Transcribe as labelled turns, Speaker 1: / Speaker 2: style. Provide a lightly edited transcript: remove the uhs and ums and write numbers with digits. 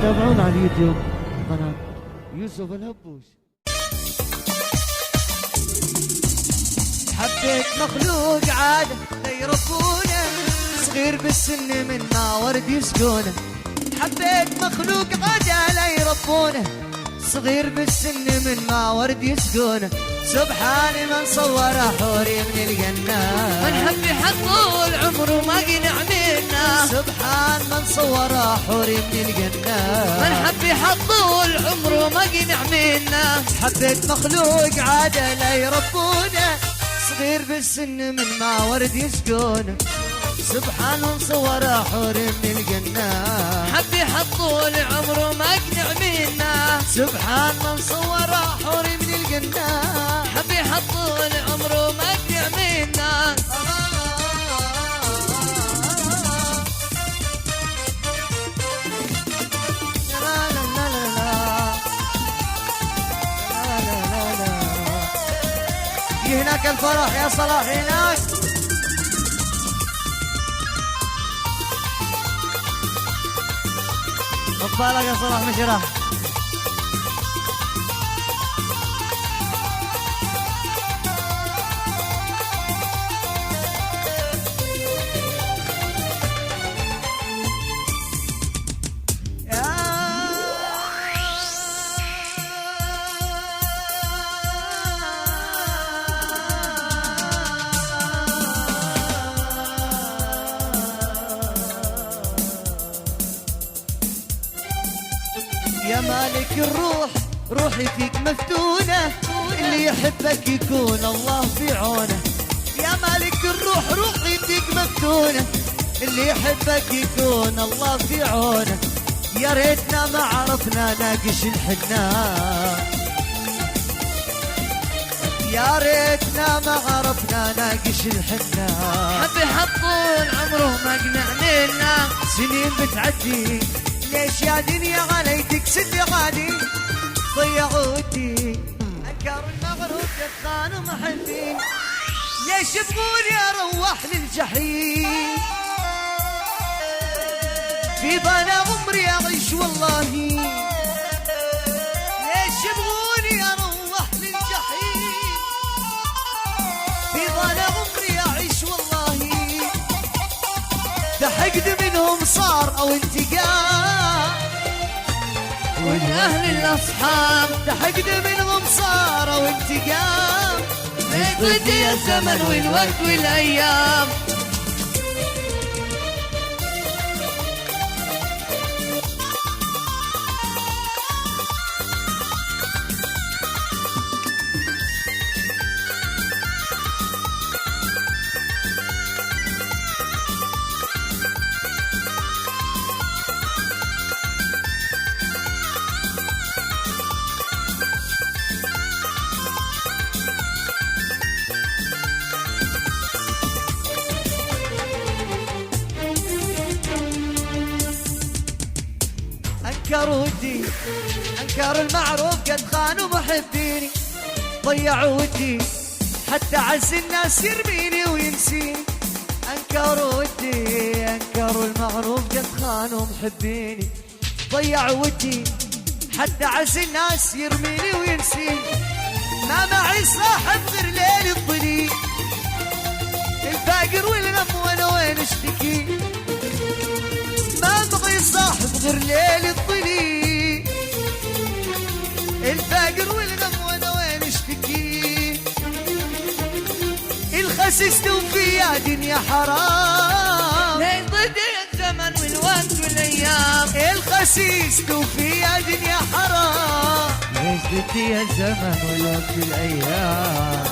Speaker 1: تابعونا على اليوتيوب قناة يوسف الهبوس.
Speaker 2: حبيت مخلوق عادة لا يربونه، صغير بالسن من ما ورد يسقونه. حبيت مخلوق عادة لا يربونه، صغير بالسن من ما ورد يسقونه. سبحان من صور حوري من الجنة،
Speaker 3: من حب يحط طول عمره ما قنع منا.
Speaker 2: سبحان من صور حوري من الجنة،
Speaker 3: من حب يحط طول عمره ما قنع منا.
Speaker 2: حبيت مخلوق عادة لا يربونه، صغير بالسن من ما ورد يسقونه. سبحان من صور حوري من الجنة،
Speaker 3: حب يحط طول عمره ما قنع منا.
Speaker 2: سبحان من صور حوري من الجنة،
Speaker 3: حب يحط طول عمره ما قنع منا.
Speaker 2: هناك الفرح يا صلاح هناك. اقبالك يا صلاح مش راح. يا مالك الروح روحي فيك مفتونة، اللي يحبك يكون الله في عونه. يا مالك الروح روحي فيك مفتونة، اللي يحبك يكون الله في عونه. يا ريتنا ما عرفنا ناقش الحنة، يا ريتنا ما عرفنا ناقش الحنة.
Speaker 3: حب يحط طول عمره ما قنع منا.
Speaker 2: سنين بتعدي ليش يا دنيا عليتك سد غالي ضيعوا ودي. انكار المغرب خانوا محبين، ليش يبغوني اروح للجحيم. في ضنا عمري اعيش والله، ليش يبغوني اروح للجحيم. في ضنا عمري اعيش والله، ده حقد منهم صار او انتقام.
Speaker 3: والاهل الاصحاب
Speaker 2: ده حقد منهم صار او انتقام.
Speaker 3: ضدي الزمن والوقت والايام.
Speaker 2: انكروا ودي، انكر المعروف قد خانوا محبيني. ضيعوا ودي حتى عز الناس يرميني وينسيني. انكروا ودي، انكروا المعروف قد خانوا محبيني. ضيعوا ودي حتى عز الناس يرميني وينسيني. ما معي صاحب غير ليل الضليل، الفاقر والهم وانا وين اشتكي. ما بغي صاحب غير ليل الضليل، الفاقر والغم وانا وين اشتكي. الخسيس توفي يا دنيا حرام،
Speaker 3: ليه ضدي الزمن والوقت والايام.
Speaker 2: الخسيس توفي يا دنيا حرام.
Speaker 1: ليش ضدي الزمن والوقت والايام.